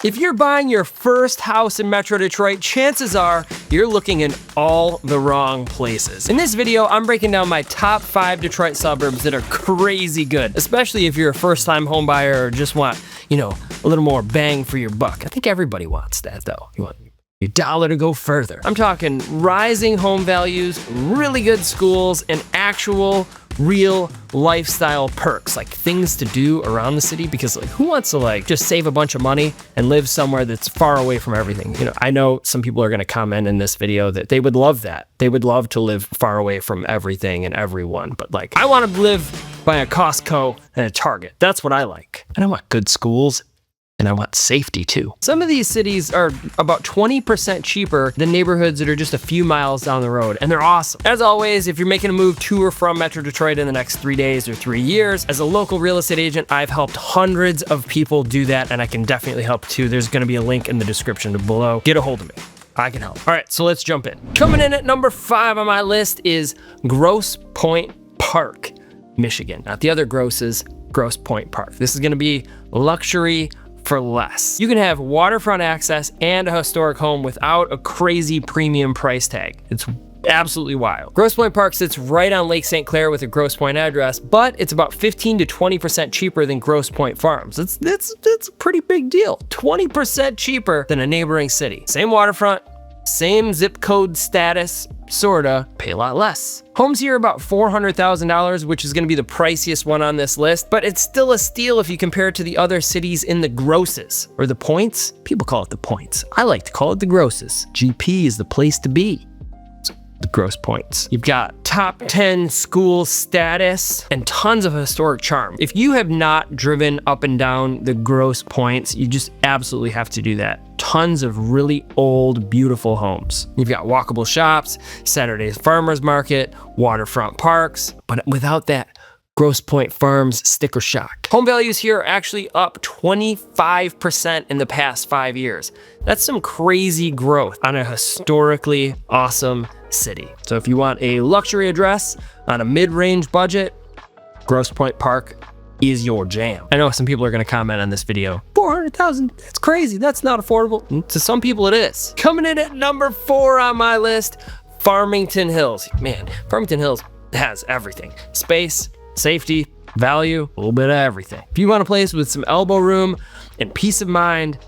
If you're buying your first house in Metro Detroit, chances are you're looking in all the wrong places. In this video, I'm breaking down my top 5 Detroit suburbs that are crazy good, especially if you're a first-time home buyer or just want, a little more bang for your buck. I think everybody wants that though. You want your dollar to go further. I'm talking rising home values, really good schools, and actual real lifestyle perks, like things to do around the city, because who wants to just save a bunch of money and live somewhere that's far away from everything? I know some people are going to comment in this video that they would love that. They would love to live far away from everything and everyone, but I want to live by a Costco and a Target. That's what I like. And I want good schools. And I want safety too. Some of these cities are about 20% cheaper than neighborhoods that are just a few miles down the road, and they're awesome. As always, if you're making a move to or from Metro Detroit in the next 3 days or 3 years, as a local real estate agent, I've helped hundreds of people do that, and I can definitely help too. There's gonna be a link in the description below. Get a hold of me. I can help. All right, so let's jump in. Coming in at number 5 on my list is Grosse Pointe Park, Michigan. Not the other grosses, Grosse Pointe Park. This is gonna be luxury for less. You can have waterfront access and a historic home without a crazy premium price tag. It's absolutely wild. Grosse Pointe Park sits right on Lake St. Clair with a Grosse Pointe address, but it's about 15 to 20% cheaper than Grosse Pointe Farms. That's a pretty big deal. 20% cheaper than a neighboring city. Same waterfront, same zip code status, sorta, pay a lot less. Homes here are about $400,000, which is gonna be the priciest one on this list, but it's still a steal if you compare it to the other cities in the grosses, or the points. People call it the points. I like to call it the grosses. GP is the place to be. The Grosse Pointes. You've got top 10 school status and tons of historic charm. If you have not driven up and down the Grosse Pointes, you just absolutely have to do that. Tons of really old, beautiful homes. You've got walkable shops, Saturday's farmers market, waterfront parks, but without that Grosse Pointe Farms sticker shock. Home values here are actually up 25% in the past 5 years. That's some crazy growth on a historically awesome city. So if you want a luxury address on a mid-range budget, Grosse Pointe Park is your jam. I know some people are gonna comment on this video. 400,000, that's crazy, that's not affordable. To some people it is. Coming in at number 4 on my list, Farmington Hills. Man, Farmington Hills has everything. Space, safety, value, a little bit of everything. If you want a place with some elbow room and peace of mind,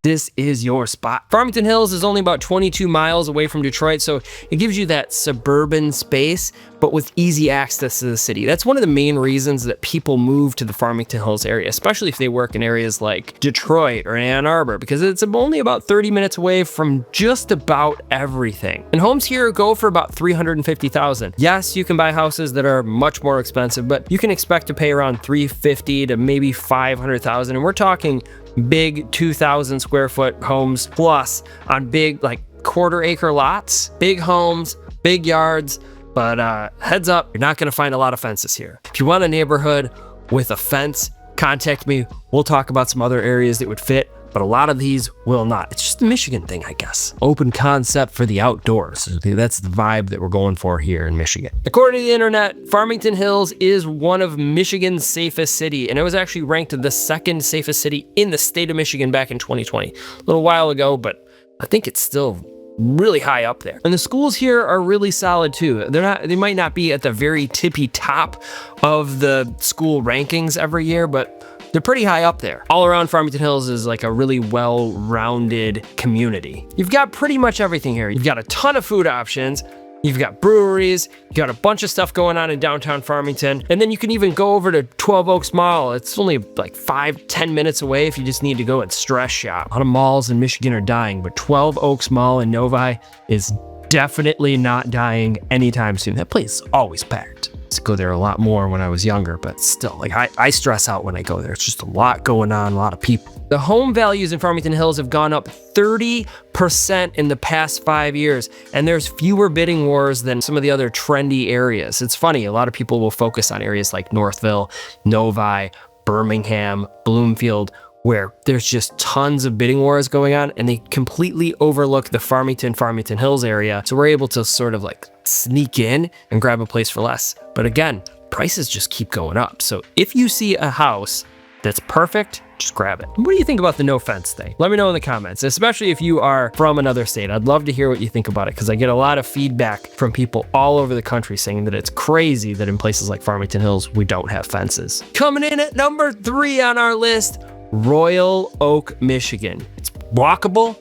this is your spot. Farmington Hills is only about 22 miles away from Detroit, so it gives you that suburban space, but with easy access to the city. That's one of the main reasons that people move to the Farmington Hills area, especially if they work in areas like Detroit or Ann Arbor, because it's only about 30 minutes away from just about everything. And homes here go for about $350,000. Yes, you can buy houses that are much more expensive, but you can expect to pay around $350,000 to maybe $500,000, and we're talking big 2,000 square foot homes plus on big quarter acre lots, big homes, big yards. But heads up, you're not gonna find a lot of fences here. If you want a neighborhood with a fence, contact me. We'll talk about some other areas that would fit, but a lot of these will not. It's just a Michigan thing, I guess. Open concept for the outdoors. That's the vibe that we're going for here in Michigan. According to the internet, Farmington Hills is one of Michigan's safest city, and it was actually ranked the 2nd safest city in the state of Michigan back in 2020. A little while ago, but I think it's still really high up there. And the schools here are really solid too. They might not be at the very tippy top of the school rankings every year, but they're pretty high up there. All around Farmington Hills is a really well-rounded community. You've got pretty much everything here. You've got a ton of food options. You've got breweries, you got a bunch of stuff going on in downtown Farmington, and then you can even go over to 12 Oaks Mall. It's only 5-10 minutes away if you just need to go and stress shop. A lot of malls in Michigan are dying, but 12 Oaks Mall in Novi is definitely not dying anytime soon. That place is always packed. I used to go there a lot more when I was younger, but still, I stress out when I go there. It's just a lot going on, a lot of people. The home values in Farmington Hills have gone up 30% in the past 5 years, and there's fewer bidding wars than some of the other trendy areas. It's funny, a lot of people will focus on areas like Northville, Novi, Birmingham, Bloomfield, where there's just tons of bidding wars going on, and they completely overlook the Farmington Hills area. So we're able to sort of sneak in and grab a place for less. But again, prices just keep going up. So if you see a house that's perfect, just grab it. What do you think about the no fence thing? Let me know in the comments, especially if you are from another state. I'd love to hear what you think about it because I get a lot of feedback from people all over the country saying that it's crazy that in places like Farmington Hills, we don't have fences. Coming in at number 3 on our list, Royal Oak, Michigan. It's walkable,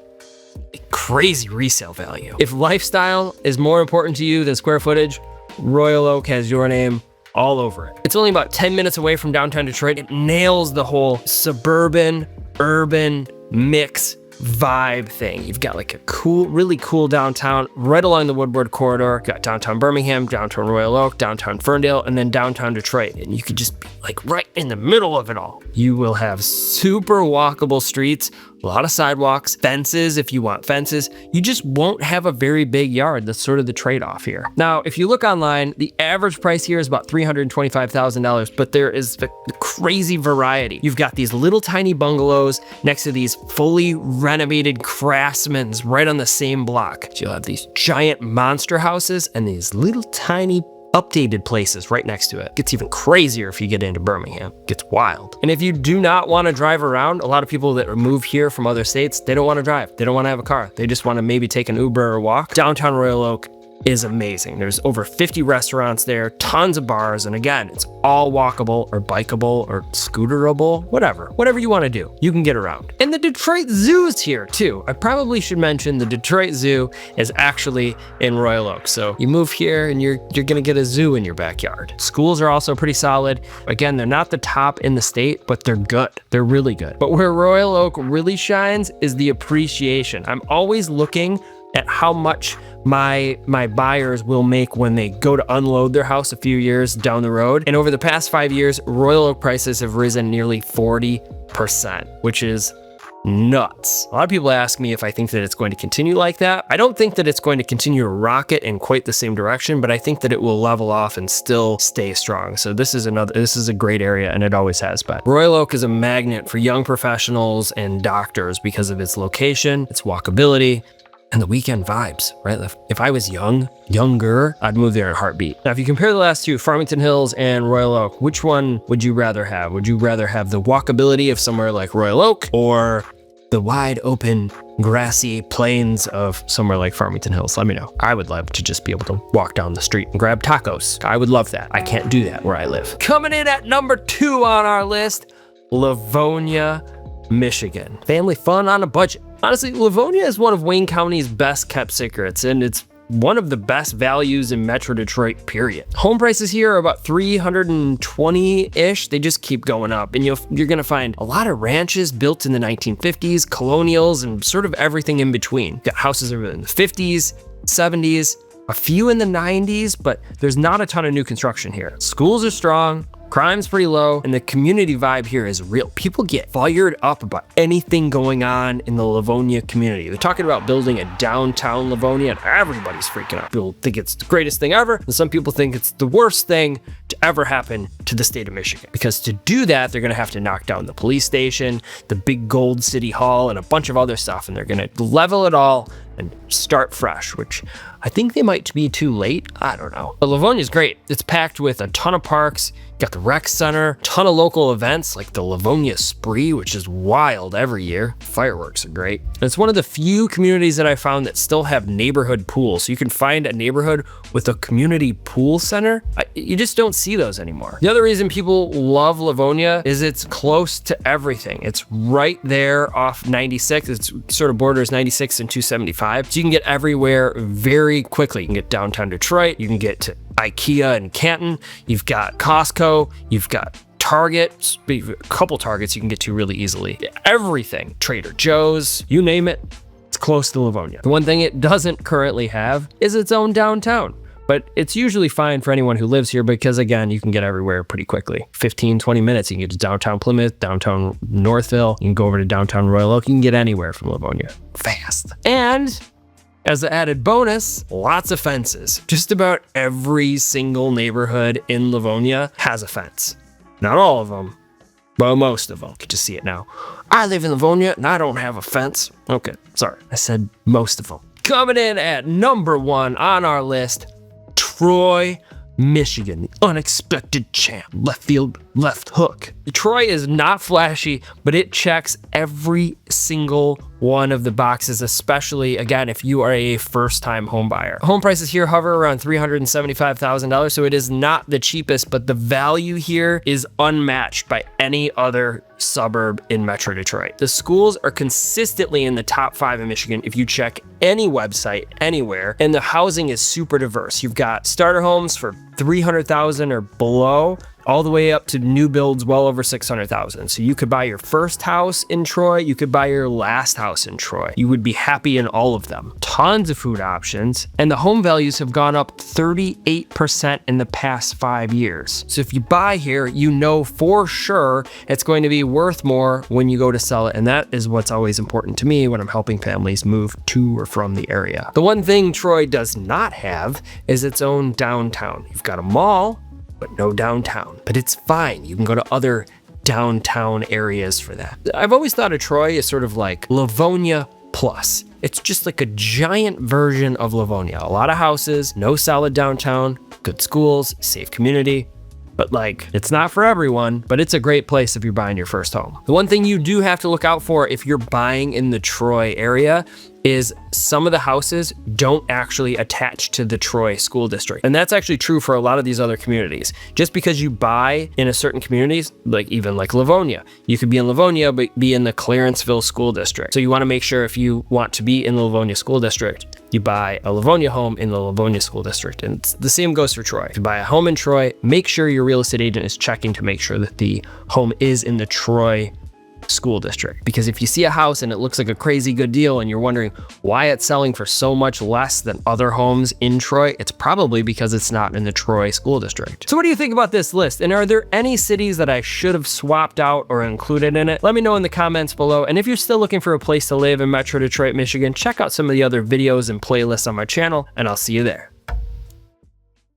crazy resale value. If lifestyle is more important to you than square footage, Royal Oak has your name all over it. It's only about 10 minutes away from downtown Detroit. It nails the whole suburban, urban mix vibe thing. You've got like a cool, really cool downtown right along the Woodward corridor. Got downtown Birmingham, downtown Royal Oak, downtown Ferndale, and then downtown Detroit. And you could just be like right in the middle of it all. You will have super walkable streets, a lot of sidewalks, fences if you want fences. You just won't have a very big yard. That's sort of the trade-off here. Now, if you look online, the average price here is about $325,000, but there is a crazy variety. You've got these little tiny bungalows next to these fully renovated craftsmen's right on the same block. So you'll have these giant monster houses and these little tiny updated places right next to it. Gets even crazier if you get into Birmingham. Gets wild. And if you do not want to drive around, a lot of people that move here from other states, they don't want to drive. They don't want to have a car. They just want to maybe take an Uber or walk. Downtown Royal Oak is amazing. There's over 50 restaurants there, tons of bars, and again, it's all walkable or bikeable or scooterable, whatever you want to do, you can get around. And the Detroit Zoo's here too. I probably should mention the Detroit Zoo is actually in Royal Oak. So you move here and you're gonna get a zoo in your backyard. Schools are also pretty solid. Again, they're not the top in the state, but they're good. They're really good. But where Royal Oak really shines is the appreciation. I'm always looking at how much my buyers will make when they go to unload their house a few years down the road. And over the past 5 years, Royal Oak prices have risen nearly 40%, which is nuts. A lot of people ask me if I think that it's going to continue like that. I don't think that it's going to continue to rocket in quite the same direction, but I think that it will level off and still stay strong. So this is a great area, and it always has been. Royal Oak is a magnet for young professionals and doctors because of its location, its walkability, and the weekend vibes, right? If I was younger, I'd move there in a heartbeat. Now, if you compare the last two, Farmington Hills and Royal Oak, which one would you rather have? Would you rather have the walkability of somewhere like Royal Oak or the wide open grassy plains of somewhere like Farmington Hills? Let me know. I would love to just be able to walk down the street and grab tacos. I would love that. I can't do that where I live. Coming in at number 2 on our list, Leavonia, Michigan. Family fun on a budget. Honestly, Leavonia is one of Wayne County's best kept secrets, and it's one of the best values in Metro Detroit, period. Home prices here are about $320-ish. They just keep going up, and you're gonna find a lot of ranches built in the 1950s, colonials, and sort of everything in between. Got houses in the 50s, 70s, a few in the 90s, but there's not a ton of new construction here. Schools are strong, crime's pretty low, and the community vibe here is real. People get fired up about anything going on in the Leavonia community. They're talking about building a downtown Leavonia, and everybody's freaking out. People think it's the greatest thing ever, and some people think it's the worst thing to ever happen to the state of Michigan. Because to do that, they're gonna have to knock down the police station, the big gold city hall, and a bunch of other stuff, and they're gonna level it all and start fresh, which I think they might be too late. I don't know. But Leavonia is great. It's packed with a ton of parks. Got the rec center, ton of local events like the Leavonia Spree, which is wild every year. Fireworks are great. And it's one of the few communities that I found that still have neighborhood pools. So you can find a neighborhood with a community pool center. You just don't see those anymore. The other reason people love Leavonia is it's close to everything. It's right there off 96. It's sort of borders 96 and 275. So you can get everywhere very quickly. You can get downtown Detroit. You can get to IKEA in Canton. You've got Costco. You've got Target. A couple Targets you can get to really easily. Everything. Trader Joe's. You name it. It's close to Leavonia. The one thing it doesn't currently have is its own downtown. But it's usually fine for anyone who lives here because, again, you can get everywhere pretty quickly. 15, 20 minutes, you can get to downtown Plymouth, downtown Northville. You can go over to downtown Royal Oak. You can get anywhere from Leavonia fast. And as an added bonus, lots of fences. Just about every single neighborhood in Leavonia has a fence. Not all of them, but most of them. You can just see it now. I live in Leavonia and I don't have a fence. Okay, sorry. I said most of them. Coming in at number 1 on our list, Troy, Michigan, the unexpected champ, left field, left hook. Detroit is not flashy, but it checks every single one of the boxes, especially, again, if you are a first-time home buyer. Home prices here hover around $375,000, so it is not the cheapest, but the value here is unmatched by any other suburb in Metro Detroit. The schools are consistently in the top 5 in Michigan if you check any website anywhere, and the housing is super diverse. You've got starter homes for $300,000 or below, all the way up to new builds well over $600,000. So you could buy your first house in Troy, you could buy your last house in Troy. You would be happy in all of them. Tons of food options, and the home values have gone up 38% in the past 5 years. So if you buy here, you know for sure it's going to be worth more when you go to sell it, and that is what's always important to me when I'm helping families move to or from the area. The one thing Troy does not have is its own downtown. You've got a mall, but no downtown. But it's fine. You can go to other downtown areas for that. I've always thought of Troy as sort of like Leavonia plus. It's just like a giant version of Leavonia. A lot of houses, no solid downtown, good schools, safe community. But like, it's not for everyone, but it's a great place if you're buying your first home. The one thing you do have to look out for if you're buying in the Troy area is some of the houses don't actually attach to the Troy school district. And that's actually true for a lot of these other communities. Just because you buy in a certain communities, like even like Leavonia, you could be in Leavonia, but be in the Clarenceville school district. So you wanna make sure if you want to be in the Leavonia school district, you buy a Leavonia home in the Leavonia school district. And the same goes for Troy. If you buy a home in Troy, make sure your real estate agent is checking to make sure that the home is in the Troy school district. Because if you see a house and it looks like a crazy good deal and you're wondering why it's selling for so much less than other homes in Troy, it's probably because it's not in the Troy school district. So what do you think about this list? And are there any cities that I should have swapped out or included in it? Let me know in the comments below. And if you're still looking for a place to live in Metro Detroit, Michigan, check out some of the other videos and playlists on my channel, and I'll see you there.